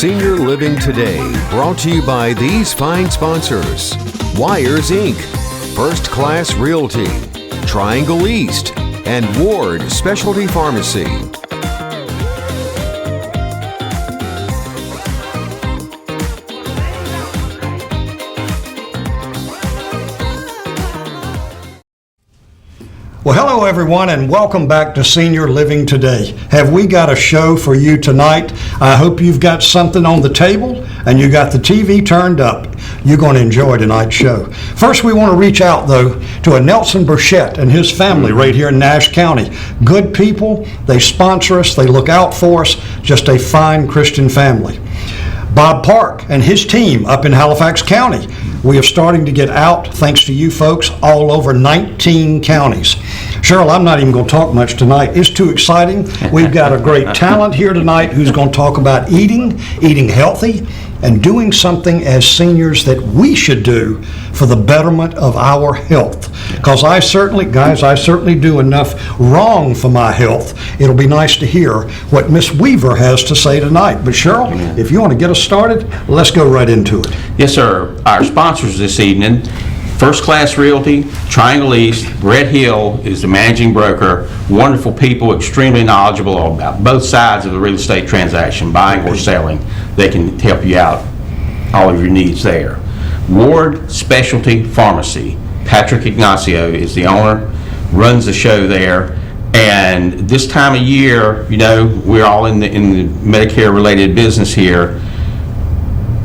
Senior Living Today, brought to you by these fine sponsors: Wires Inc., First Class Realty, Triangle East, and Ward Specialty Pharmacy. Well, hello everyone, and welcome back to Senior Living Today. Have we got a show for you tonight? I hope you've got something on the table and you got the TV turned up. You're going to enjoy tonight's show. First, we want to reach out, though, to a Nelson Burchett and his family right here in Nash County. Good people, they sponsor us, they look out for us, just a fine Christian family. Bob Park and his team up in Halifax County. We are starting to get out, thanks to you folks, all over 19 counties. Cheryl, I'm not even going to talk much tonight. It's too exciting. We've got a great talent here tonight who's going to talk about eating healthy, and doing something as seniors that we should do for the betterment of our health. Because I certainly do enough wrong for my health. It'll be nice to hear what Miss Weaver has to say tonight. But Cheryl, if you want to get us started, let's go right into it. Yes, sir. Our sponsors this evening: First Class Realty, Triangle East. Brett Hill is the managing broker. Wonderful people, extremely knowledgeable about both sides of the real estate transaction, buying or selling. They can help you out, all of your needs there. Ward Specialty Pharmacy. Patrick Ignacio is the owner, runs the show there. And this time of year, you know, we're all in the Medicare-related business here.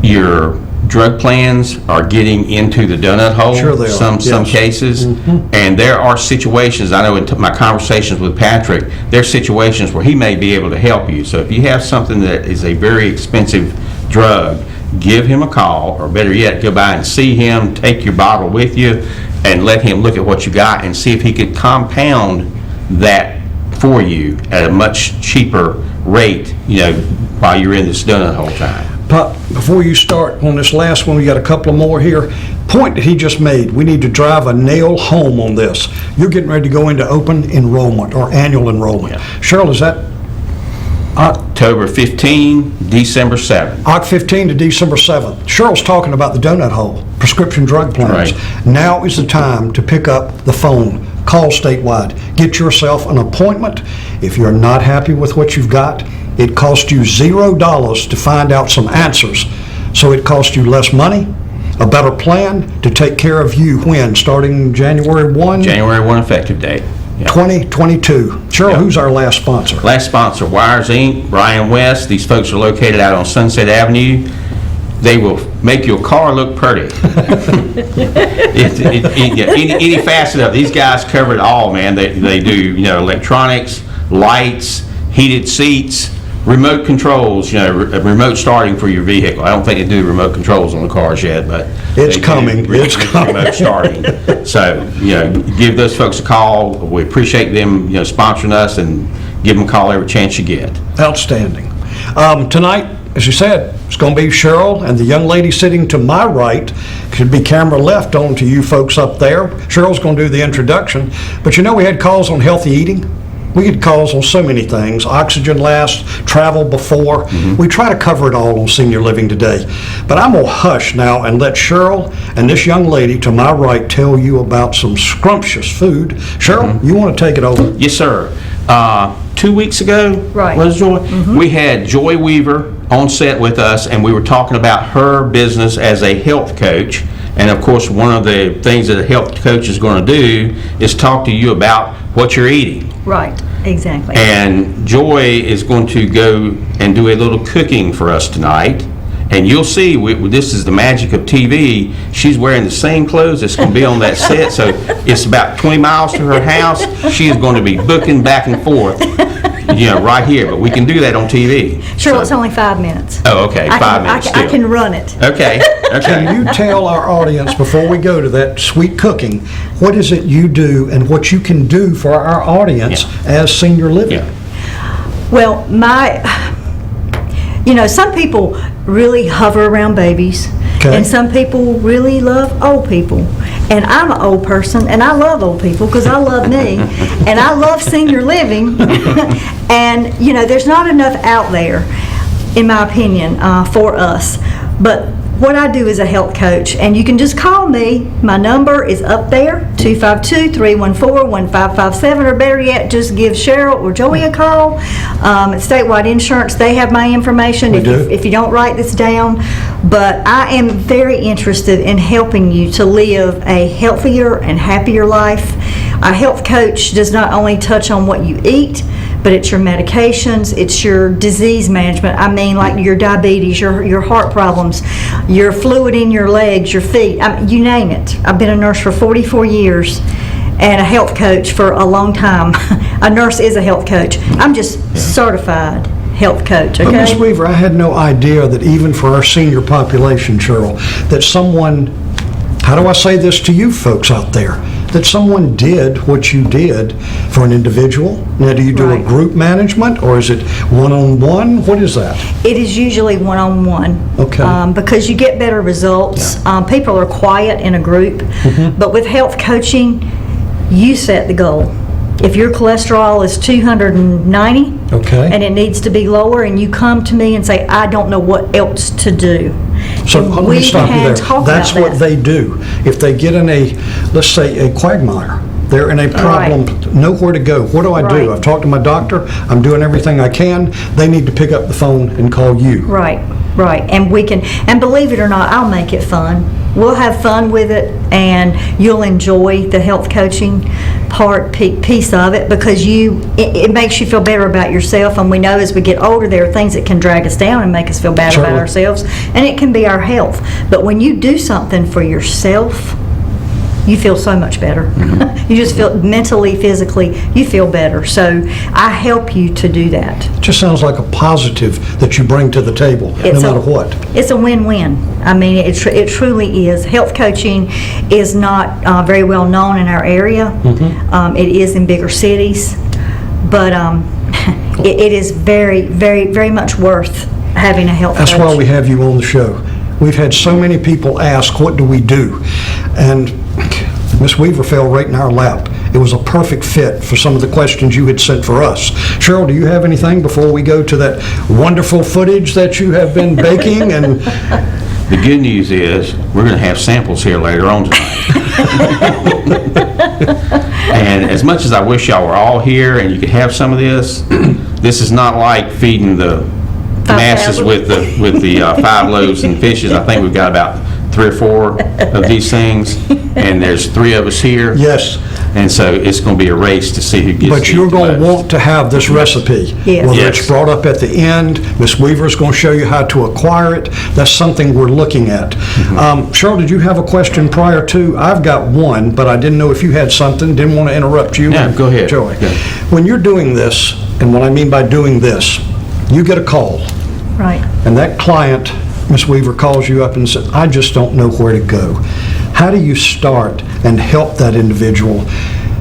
Your drug plans are getting into the donut hole. Sure they are. Some cases. Mm-hmm. And there are situations, I know in my conversations with Patrick, there are situations where he may be able to help you. So if you have something that is a very expensive drug, give him a call, or better yet, go by and see him, take your bottle with you, and let him look at what you got and see if he could compound that for you at a much cheaper rate, you know, while you're in this donut hole time. Pop, before you start on this last one, we got a couple of more here. Point that he just made, we need to drive a nail home on this. You're getting ready to go into open enrollment or annual enrollment. Yeah. Cheryl, is that October 15, December 7. October 15 to December 7th. Cheryl's talking about the donut hole, prescription drug plans. Right. Now is the time to pick up the phone, call statewide, get yourself an appointment. If you're not happy with what you've got, it costs you $0 to find out some answers. So it costs you less money, a better plan to take care of you when? Starting January 1? January 1 effective date. Yep. 2022. Cheryl, yep. Who's our last sponsor? Last sponsor, Wires Inc., Brian West. These folks are located out on Sunset Avenue. They will make your car look pretty. Any facet of it. These guys cover it all, man. They do, you know, electronics, lights, heated seats, remote controls, you know, remote starting for your vehicle. I don't think they do remote controls on the cars yet, but it's coming. It's coming. Remote starting. So, you know, give those folks a call. We appreciate them, you know, sponsoring us, and give them a call every chance you get. Outstanding. Tonight, as you said, it's going to be Cheryl and the young lady sitting to my right. Could be camera left on to you folks up there. Cheryl's going to do the introduction. But you know, we had calls on healthy eating. We get calls on so many things: oxygen last, travel before. Mm-hmm. We try to cover it all on Senior Living Today. But I'm going to hush now and let Cheryl and this young lady to my right tell you about some scrumptious food. Cheryl, mm-hmm. You want to take it over? Yes, sir. 2 weeks ago, right. Was Joy? Mm-hmm. We had Joy Weaver on set with us, and we were talking about her business as a health coach. And of course, one of the things that a health coach is going to do is talk to you about what you're eating. Right, exactly. And Joy is going to go and do a little cooking for us tonight. And you'll see, this is the magic of TV. She's wearing the same clothes that's going to be on that set. So it's about 20 miles to her house. She is going to be booking back and forth, you know, right here. But we can do that on TV. Sure, so. It's only 5 minutes. Oh, okay, 5 minutes I can run it. Okay. Can you tell our audience, before we go to that sweet cooking, what is it you do and what you can do for our audience as Senior Living? Yeah. Well, some people really hover around babies, okay. And some people really love old people. And I'm an old person, and I love old people because I love me, and I love senior living. And, you know, there's not enough out there. in my opinion, for us. But what I do is a health coach, and you can just call me. My number is up there, 252-314-1557, or better yet, just give Cheryl or Joey a call. At Statewide Insurance, they have my information if you don't write this down. But I am very interested in helping you to live a healthier and happier life. A health coach does not only touch on what you eat, but it's your medications, it's your disease management. I mean, like your diabetes, your heart problems, your fluid in your legs, your feet, you name it. I've been a nurse for 44 years and a health coach for a long time. A nurse is a health coach. I'm just certified health coach, okay? But Ms. Weaver, I had no idea that even for our senior population, Cheryl, that someone, how do I say this to you folks out there, that someone did what you did for an individual? Now, do you do a group management, or is it one-on-one? What is that? It is usually one-on-one. Okay. Because you get better results. People are quiet in a group, but with health coaching, you set the goal. If your cholesterol is 290 and it needs to be lower, and you come to me and say, I don't know what else to do. So let me stop you there. That's what that. they do. If they get in a, let's say, a quagmire, they're in a problem, nowhere to go. What do I do? I've talked to my doctor. I'm doing everything I can. They need to pick up the phone and call you. Right. And we can, and believe it or not, I'll make it fun. We'll have fun with it, and you'll enjoy the health coaching piece of it, because it makes you feel better about yourself. And we know as we get older, there are things that can drag us down and make us feel bad about ourselves, and it can be our health. But when you do something for yourself, you feel so much better. You just feel mentally, physically, you feel better. So I help you to do that. It just sounds like a positive that you bring to the table, no matter what. It's a win-win. I mean, it truly is. Health coaching is not very well known in our area. It is in bigger cities, but it is very, very, very much worth having a health coach. That's why we have you on the show. We've had so many people ask, what do we do? And Ms. Weaver fell right in our lap. It was a perfect fit for some of the questions you had sent for us. Cheryl, do you have anything before we go to that wonderful footage that you have been baking? And the good news is we're going to have samples here later on tonight. And as much as I wish y'all were all here and you could have some of this, this is not like feeding the masses with the 5 loaves and fishes. I think we've got about 3 or 4 of these things, and there's 3 of us here. Yes. And so it's going to be a race to see who gets But you're going to want to have this recipe. Yes. Whether it's brought up at the end, Ms. Weaver's going to show you how to acquire it. That's something we're looking at. Cheryl, did you have a question prior to? I've got one, but I didn't know if you had something. Didn't want to interrupt you. Yeah, go ahead. Joey. Go. When you're doing this, and what I mean by doing this, you get a call. Right. And that client, Ms. Weaver, calls you up and says, I just don't know where to go. How do you start and help that individual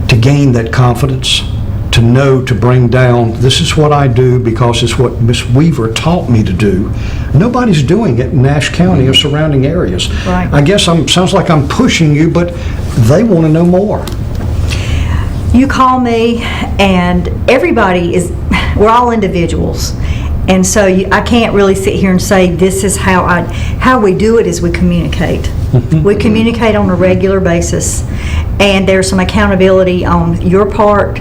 to gain that confidence, to know, to bring down, this is what I do because it's what Ms. Weaver taught me to do. Nobody's doing it in Nash County or surrounding areas. Right. I guess sounds like I'm pushing you, but they want to know more. You call me, and we're all individuals. And so I can't really sit here and say this is how we do it is we communicate. We communicate on a regular basis, and there's some accountability on your part,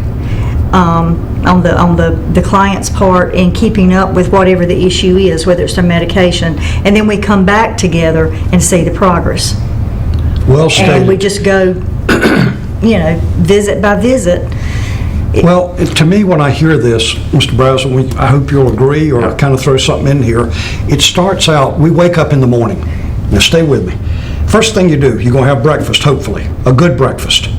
on the client's part, in keeping up with whatever the issue is, whether it's their medication, and then we come back together and see the progress. Well stated. And we just go, visit by visit. Well, to me, when I hear this, Mr. Brazel, I hope you'll agree or kind of throw something in here. It starts out, we wake up in the morning. Now, stay with me. First thing you do, you're going to have breakfast, hopefully, a good breakfast.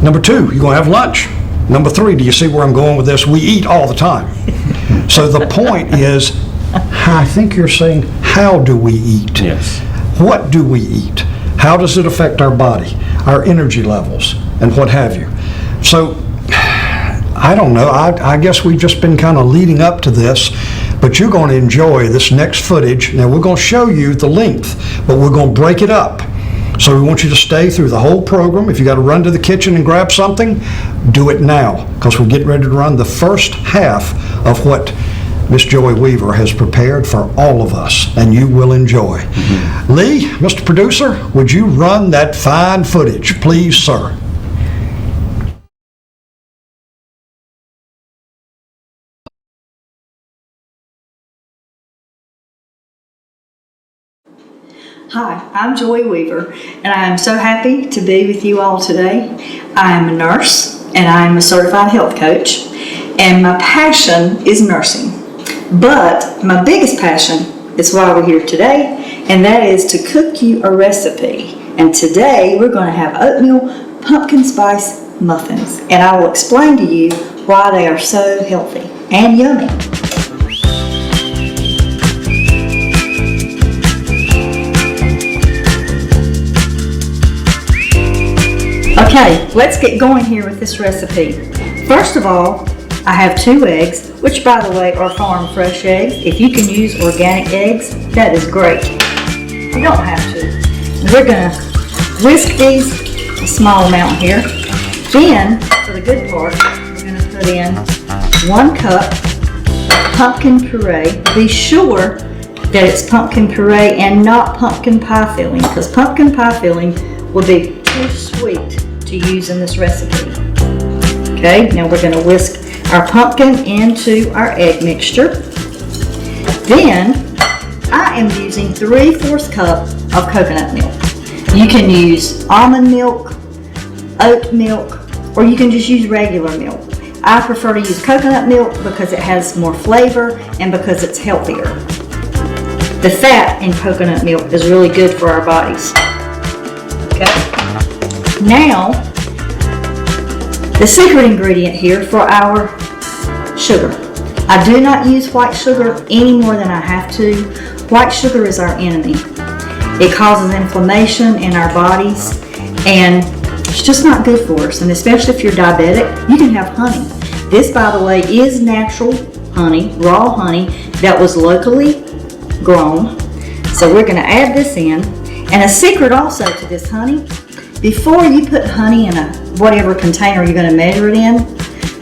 Number 2, you're going to have lunch. Number 3, do you see where I'm going with this? We eat all the time. So the point is, I think you're saying, how do we eat? Yes. What do we eat? How does it affect our body, our energy levels, and what have you? So, I don't know. I guess we've just been kind of leading up to this, but you're going to enjoy this next footage. Now, we're going to show you the length, but we're going to break it up. So we want you to stay through the whole program. If you got to run to the kitchen and grab something, do it now, because we're getting ready to run the first half of what Miss Joey Weaver has prepared for all of us, and you will enjoy. Lee, Mr. Producer, would you run that fine footage, please, sir? Hi, I'm Joy Weaver, and I am so happy to be with you all today. I am a nurse, and I am a certified health coach, and my passion is nursing. But my biggest passion is why we're here today, and that is to cook you a recipe. And today we're going to have oatmeal pumpkin spice muffins, and I will explain to you why they are so healthy and yummy. Okay, let's get going here with this recipe. First of all, I have 2 eggs, which by the way are farm fresh eggs. If you can use organic eggs, that is great. You don't have to. We're gonna whisk these a small amount here. Then, for the good part, we're gonna put in 1 cup of pumpkin puree. Be sure that it's pumpkin puree and not pumpkin pie filling, because pumpkin pie filling will be too sweet to use in this recipe. Okay, now we're going to whisk our pumpkin into our egg mixture. Then I am using 3/4 cup of coconut milk. You can use almond milk, oat milk, or you can just use regular milk. I prefer to use coconut milk because it has more flavor and because it's healthier. The fat in coconut milk is really good for our bodies. Okay. Now, the secret ingredient here for our sugar. I do not use white sugar any more than I have to. White sugar is our enemy. It causes inflammation in our bodies, and it's just not good for us. And especially if you're diabetic, you can have honey. This, by the way, is natural honey, raw honey that was locally grown. So we're going to add this in. And a secret also to this honey, before you put honey in a whatever container you're going to measure it in,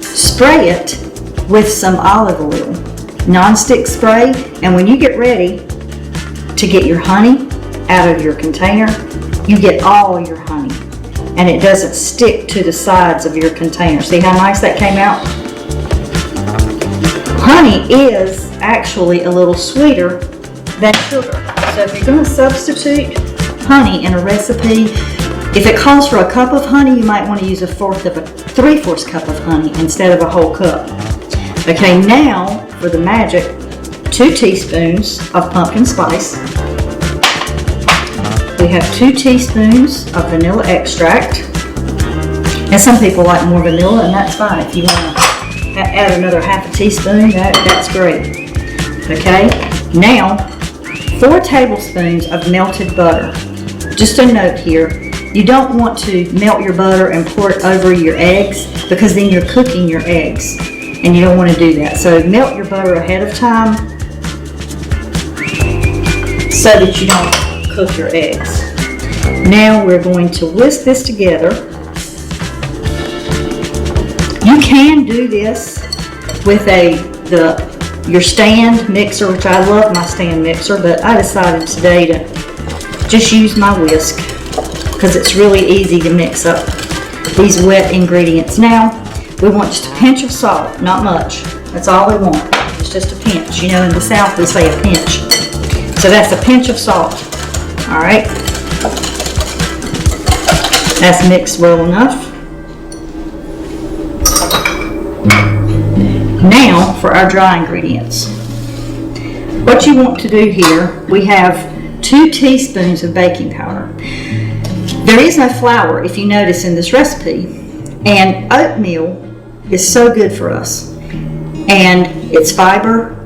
spray it with some olive oil, non-stick spray, and when you get ready to get your honey out of your container, you get all your honey, and it doesn't stick to the sides of your container. See how nice that came out? Honey is actually a little sweeter than sugar, so if you're going to substitute honey in a recipe, if it calls for a cup of honey, you might want to use 3/4 cup of honey instead of a whole cup. Okay, now for the magic, 2 teaspoons of pumpkin spice. We have 2 teaspoons of vanilla extract. And some people like more vanilla, and that's fine. If you want to add another 1/2 teaspoon, that's great. Okay, now 4 tablespoons of melted butter. Just a note here. You don't want to melt your butter and pour it over your eggs because then you're cooking your eggs and you don't want to do that. So melt your butter ahead of time so that you don't cook your eggs. Now we're going to whisk this together. You can do this with your stand mixer, which I love my stand mixer, but I decided today to just use my whisk, because it's really easy to mix up these wet ingredients. Now, we want just a pinch of salt, not much. That's all we want. It's just a pinch. You know, in the South we say a pinch. So that's a pinch of salt. All right. That's mixed well enough. Now for our dry ingredients. What you want to do here, we have 2 teaspoons of baking powder. There is no flour, if you notice, in this recipe, and oatmeal is so good for us. And it's fiber,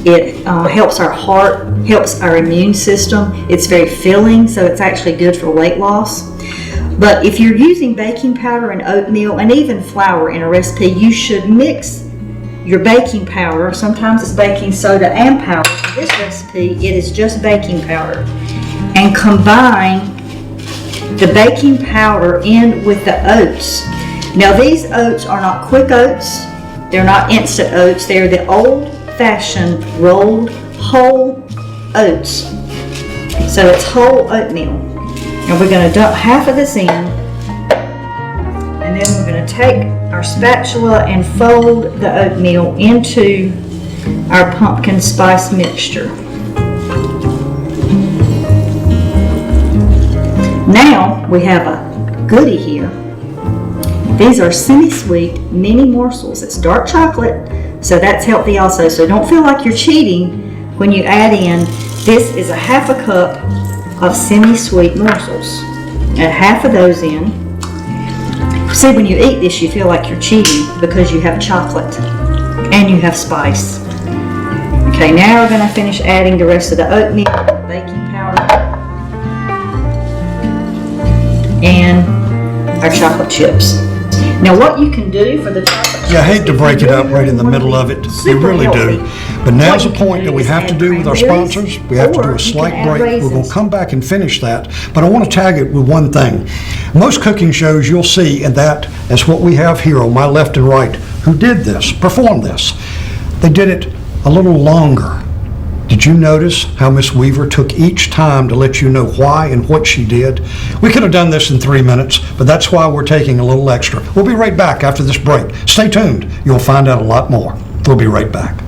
it helps our heart, helps our immune system, it's very filling, so it's actually good for weight loss. But if you're using baking powder and oatmeal and even flour in a recipe, you should mix your baking powder, sometimes it's baking soda and powder. For this recipe, it is just baking powder, and combine the baking powder in with the oats. Now these oats are not quick oats, they're not instant oats, they're the old old-fashioned rolled whole oats. So it's whole oatmeal. And we're going to dump half of this in. And then we're going to take our spatula and fold the oatmeal into our pumpkin spice mixture. Now we have a goodie here. These are semi-sweet mini morsels. It's dark chocolate, so that's healthy also. So don't feel like you're cheating when you add in. This is a half a cup of semi-sweet morsels. Add half of those in. See, when you eat this, you feel like you're cheating because you have chocolate and you have spice. Okay, now we're going to finish adding the rest of the oatmeal, baking powder, and our chocolate chips. Now what you can do for the chocolate chips... Yeah, I hate to break it up right in the middle of it. You really do. But now's the point that we have to do with our sponsors. We have to do a slight break. We're going to come back and finish that. But I want to tag it with one thing. Most cooking shows you'll see, and that is what we have here on my left and right, who did this, performed this. They did it a little longer. Did you notice how Miss Weaver took each time to let you know why and what she did? We could have done this in 3 minutes, but that's why we're taking a little extra. We'll be right back after this break. Stay tuned. You'll find out a lot more. We'll be right back.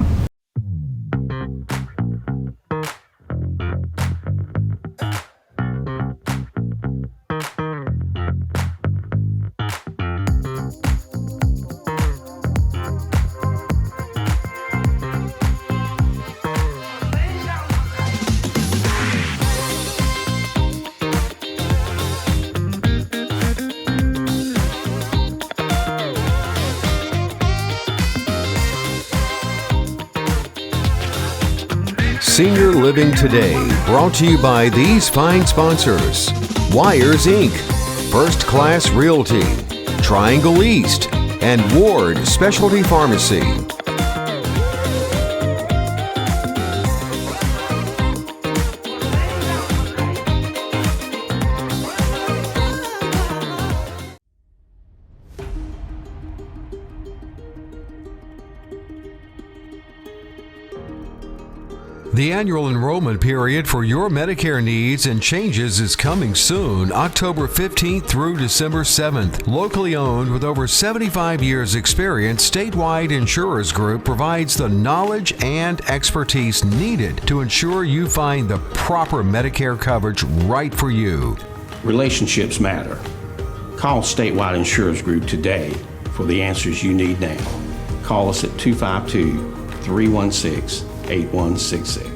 Senior Living Today, brought to you by these fine sponsors: Wires Inc., First Class Realty, Triangle East, and Ward Specialty Pharmacy. The annual enrollment period for your Medicare needs and changes is coming soon, October 15th through December 7th. Locally owned with over 75 years experience, Statewide Insurers Group provides the knowledge and expertise needed to ensure you find the proper Medicare coverage right for you. Relationships matter. Call Statewide Insurers Group today for the answers you need now. Call us at 252-316-8166.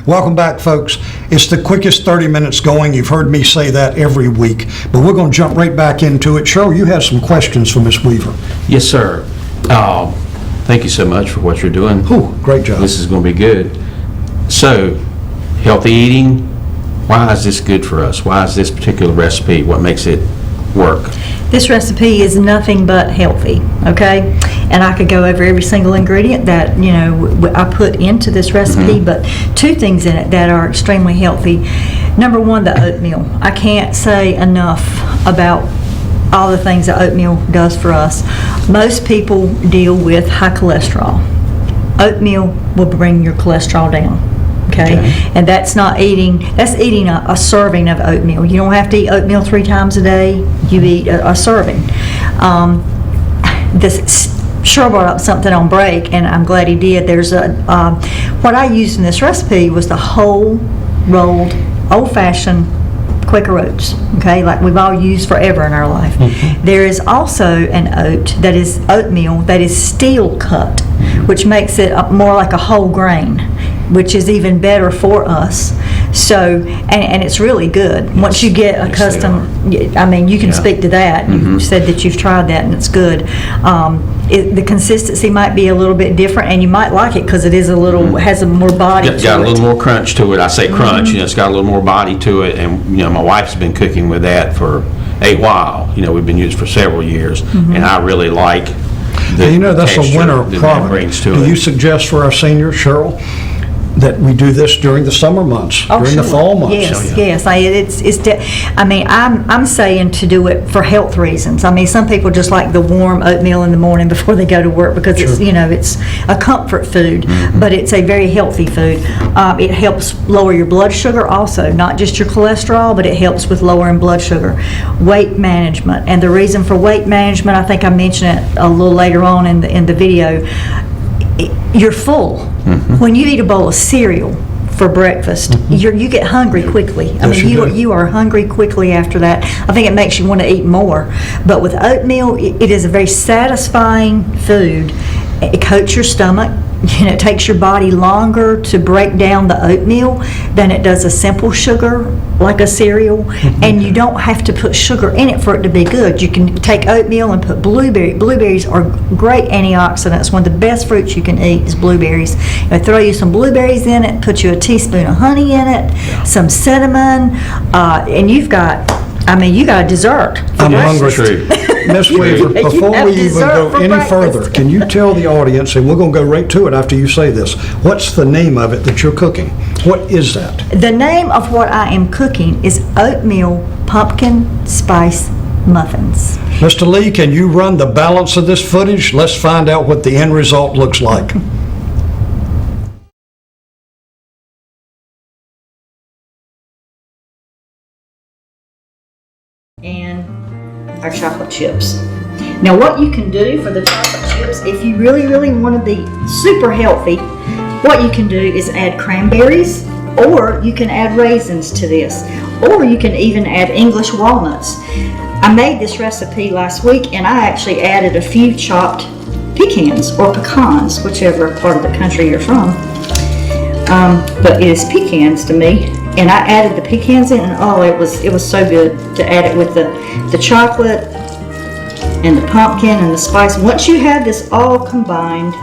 Welcome back, folks. It's the quickest 30 minutes going. You've heard me say that every week, but we're going to jump right back into it. Cheryl, you have some questions for Ms. Weaver. Yes, sir. Thank you so much for what you're doing. Ooh, great job. This is going to be good. So, healthy eating, why is this good for us? Why is this particular recipe, what makes it work? This recipe is nothing but healthy, okay? And I could go over every single ingredient that, you know, I put into this recipe, but two things in it that are extremely healthy. Number one, the oatmeal. I can't say enough about all the things that oatmeal does for us. Most people deal with high cholesterol. Oatmeal will bring your cholesterol down. Okay, and that's not eating, that's eating a serving of oatmeal. You don't have to eat oatmeal 3 times a day, you eat a serving. Cheryl brought up something on break, and I'm glad he did. There's what I used in this recipe was the whole rolled, old-fashioned Quaker oats, okay, like we've all used forever in our life. There is also an oatmeal that is steel cut, which makes it more like a whole grain, which is even better for us. So, and it's really good. Once you get accustomed, I mean, you can speak to that. You said that you've tried that and it's good. The consistency might be a little bit different, and you might like it because it is a little, has a more body to it. It's got a little more crunch to it. I say crunch, you know, it's got a little more body to it, and, you know, my wife's been cooking with that for a while. You know, we've been using it for several years, and I really like the You know, that's a texture winner that product. brings to Do it. you suggest for our seniors, Cheryl, that we do this during the summer months, Oh, during the sure. fall months. Yes. I'm saying to do it for health reasons. I mean, some people just like the warm oatmeal in the morning before they go to work because it's, it's a comfort food, but it's a very healthy food. It helps lower your blood sugar also, not just your cholesterol, but it helps with lowering blood sugar. Weight management, and the reason for weight management, I think I mentioned it a little later on in the video. You're full. When you eat a bowl of cereal for breakfast, you get hungry quickly. I mean, you are hungry quickly after that. I think it makes you want to eat more. But with oatmeal, it is a very satisfying food. It coats your stomach. It takes your body longer to break down the oatmeal than it does a simple sugar like a cereal, and you don't have to put sugar in it for it to be good. You can take oatmeal and put blueberries. Blueberries are great antioxidants. One of the best fruits you can eat is blueberries. I throw you some blueberries in it, put you a teaspoon of honey in it, some cinnamon, and you got a dessert. I'm hungry. Miss Weaver, before we even go any further, can you tell the audience, and we're going to go right to it after you say this, what's the name of it that you're cooking? What is that? The name of what I am cooking is oatmeal pumpkin spice muffins. Mr. Lee, can you run the balance of this footage? Let's find out what the end result looks like. And our chocolate chips. Now what you can do for the chocolate chips, if you really, really want to be super healthy, what you can do is add cranberries, or you can add raisins to this, or you can even add English walnuts. I made this recipe last week and I actually added a few chopped pecans or pecans, whichever part of the country you're from. But it is pecans to me. And I added the pecans in, and oh, it was so good to add it with the chocolate and the pumpkin and the spice. Once you have this all combined,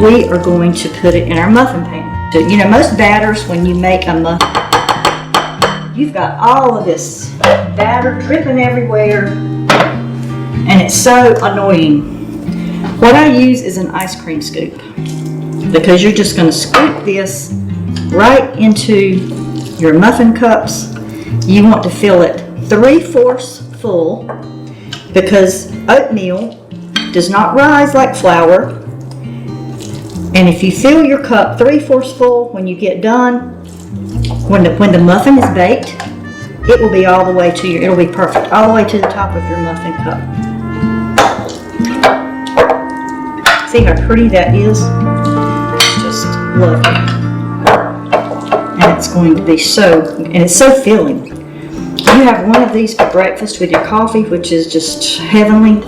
we are going to put it in our muffin pan. So, most batters, when you make a muffin, you've got all of this batter dripping everywhere, and it's so annoying. What I use is an ice cream scoop, because you're just going to scoop this right into your muffin cups. You want to fill it 3/4 full, because oatmeal does not rise like flour. And if you fill your cup 3/4 full when you get done, when the muffin is baked, it will be all the way to it'll be perfect, all the way to the top of your muffin cup. See how pretty that is? It's just lovely. And it's going to be it's so filling. You have one of these for breakfast with your coffee, which is just heavenly,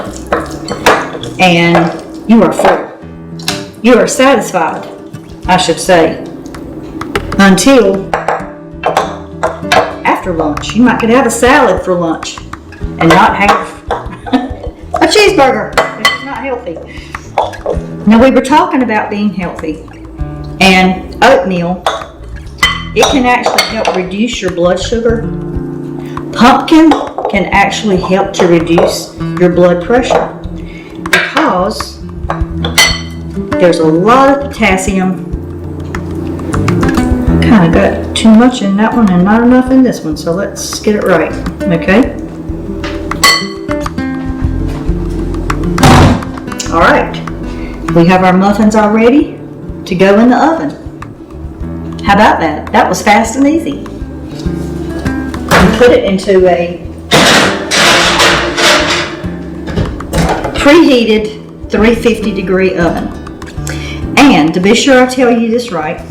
and you are full. You are satisfied, I should say, until after lunch. You might could have a salad for lunch and not have a cheeseburger, which is not healthy. Now, we were talking about being healthy, and oatmeal, it can actually help reduce your blood sugar. Pumpkin can actually help to reduce your blood pressure, because there's a lot of potassium. Kind of got too much in that one and not enough in this one, so let's get it right, okay? All right, we have our muffins all ready to go in the oven. How about that? That was fast and easy. You put it into a preheated 350 degree oven. And to be sure I tell you this right,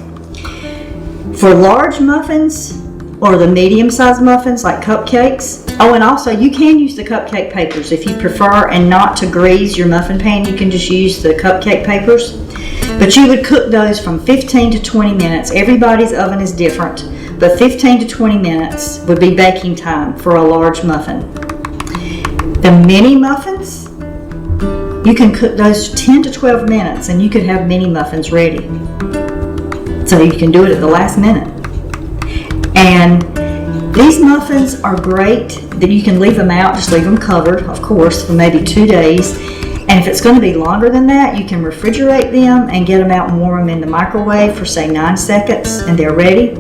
for large muffins or the medium-sized muffins like cupcakes, oh, and also you can use the cupcake papers if you prefer, and not to grease your muffin pan, you can just use the cupcake papers. But you would cook those from 15 to 20 minutes. Everybody's oven is different, but 15 to 20 minutes would be baking time for a large muffin. The mini muffins, you can cook those 10 to 12 minutes and you could have mini muffins ready. So you can do it at the last minute. And these muffins are great that you can leave them out, just leave them covered, of course, for maybe 2 days. And if it's going to be longer than that, you can refrigerate them and get them out and warm them in the microwave for say 9 seconds and they're ready.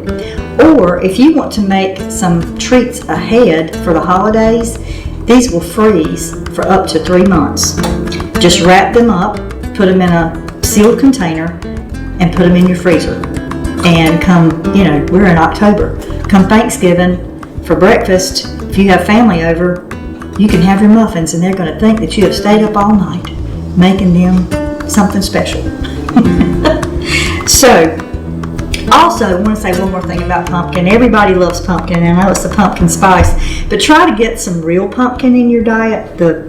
Or if you want to make some treats ahead for the holidays, these will freeze for up to 3 months. Just wrap them up, put them in a sealed container, and put them in your freezer. And come, we're in October. Come Thanksgiving for breakfast, if you have family over, you can have your muffins and they're going to think that you have stayed up all night making them something special. So, also, I want to say one more thing about pumpkin. Everybody loves pumpkin, and I know it's the pumpkin spice, but try to get some real pumpkin in your diet, the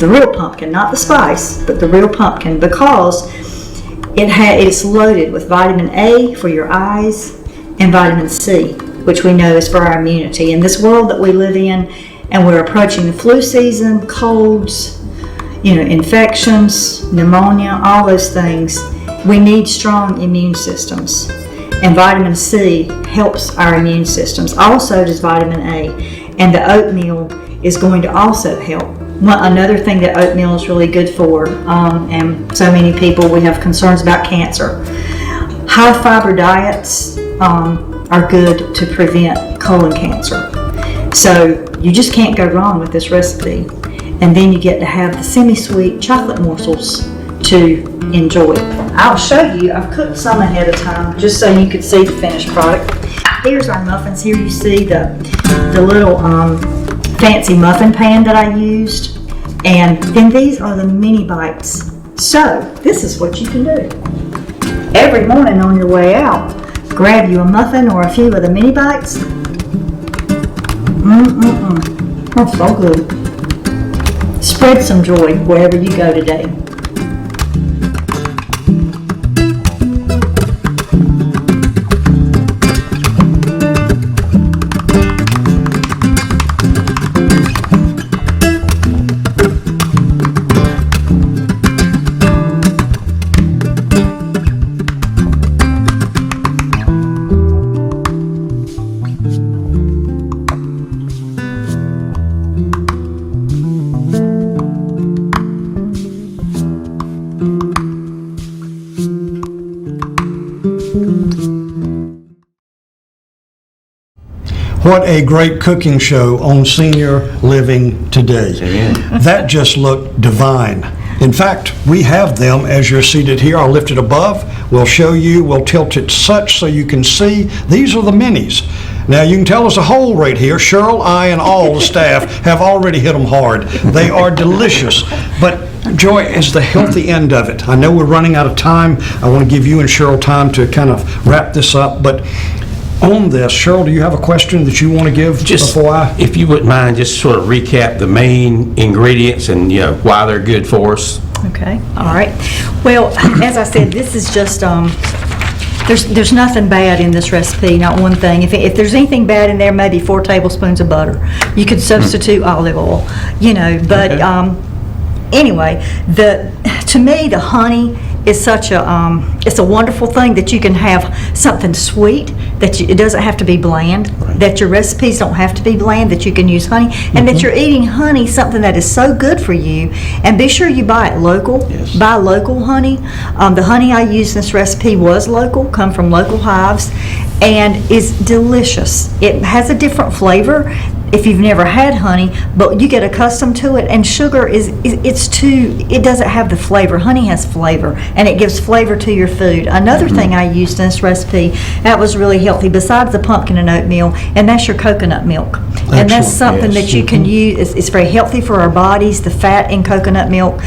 real pumpkin, not the spice, but the real pumpkin, because it's loaded with vitamin A for your eyes and vitamin C, which we know is for our immunity. In this world that we live in, and we're approaching the flu season, colds, infections, pneumonia, all those things, we need strong immune systems. And vitamin C helps our immune systems. Also does vitamin A. And the oatmeal is going to also help. Another thing that oatmeal is really good for, and so many people, we have concerns about cancer. High fiber diets are good to prevent colon cancer. So you just can't go wrong with this recipe. And then you get to have the semi-sweet chocolate morsels to enjoy. I'll show you, I've cooked some ahead of time just so you could see the finished product. Here's our muffins. Here you see the little fancy muffin pan that I used. And then these are the mini bites. So this is what you can do. Every morning on your way out, grab you a muffin or a few of the mini bites. That's so good. Spread some joy wherever you go today. What a great cooking show on Senior Living Today. That just looked divine. In fact, we have them as you're seated here. I'll lift it above. We'll show you. We'll tilt it such so you can see. These are the minis. Now, you can tell us a whole right here. Cheryl, I, and all the staff have already hit them hard. They are delicious. But Joy is the healthy end of it. I know we're running out of time. I want to give you and Cheryl time to kind of wrap this up. But on this, Cheryl, do you have a question that you want to give before I? If you wouldn't mind, just sort of recap the main ingredients and why they're good for us. Okay, all right. Well, as I said, this is just, there's nothing bad in this recipe, not one thing. If there's anything bad in there, maybe 4 tablespoons of butter. You could substitute olive oil, but okay. Anyway, to me, the honey is such it's a wonderful thing that you can have something sweet, it doesn't have to be bland, right. That your recipes don't have to be bland, that you can use honey, and that you're eating honey, something that is so good for you. And be sure you buy it local. Yes. Buy local honey. The honey I used in this recipe was local, come from local hives, and is delicious. It has a different flavor if you've never had honey, but you get accustomed to it, and sugar it doesn't have the flavor. Honey has flavor, and it gives flavor to your food. Another thing I used in this recipe that was really healthy, besides the pumpkin and oatmeal, and that's your coconut milk. Excellent. And that's something that you can use. It's very healthy for our bodies, the fat in coconut milk.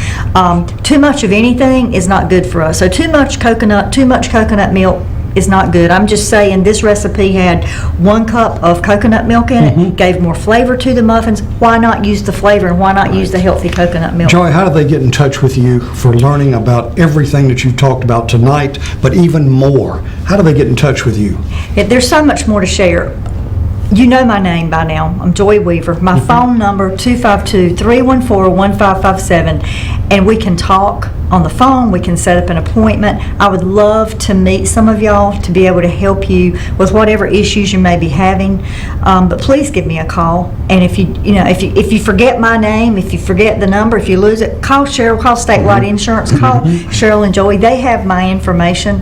Too much of anything is not good for us. So too much coconut milk is not good. I'm just saying this recipe had 1 cup of coconut milk in it, gave more flavor to the muffins. Why not use the flavor, and why not use the healthy coconut milk? Joy, how do they get in touch with you for learning about everything that you've talked about tonight, but even more? How do they get in touch with you? There's so much more to share. You know my name by now. I'm Joy Weaver. My phone number, 252-314-1557, and we can talk on the phone. We can set up an appointment. I would love to meet some of y'all to be able to help you with whatever issues you may be having. But please give me a call. And if you forget my name, if you forget the number, if you lose it, call Cheryl, call Statewide Insurance, call Cheryl and Joey. They have my information.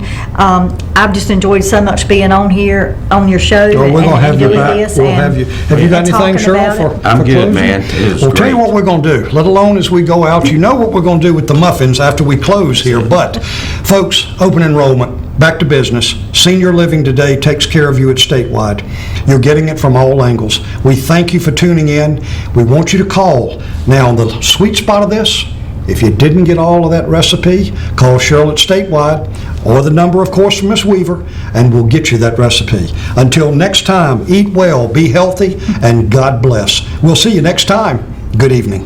I've just enjoyed so much being on here on your show. Well, we're going to have you doing back. this We'll and- have you. Have you got and anything, talking Cheryl, about for it. I'm good, closing? man. It was Well, tell you great. what we're going to do, let alone as we go out. You know what we're going to do with the muffins after we close here. But, folks, open enrollment, back to business. Senior Living Today takes care of you at Statewide. You're getting it from all angles. We thank you for tuning in. We want you to call. Now, the sweet spot of this, if you didn't get all of that recipe, call Cheryl at Statewide, or the number, of course, from Miss Weaver, and we'll get you that recipe. Until next time, eat well, be healthy, and God bless. We'll see you next time. Good evening.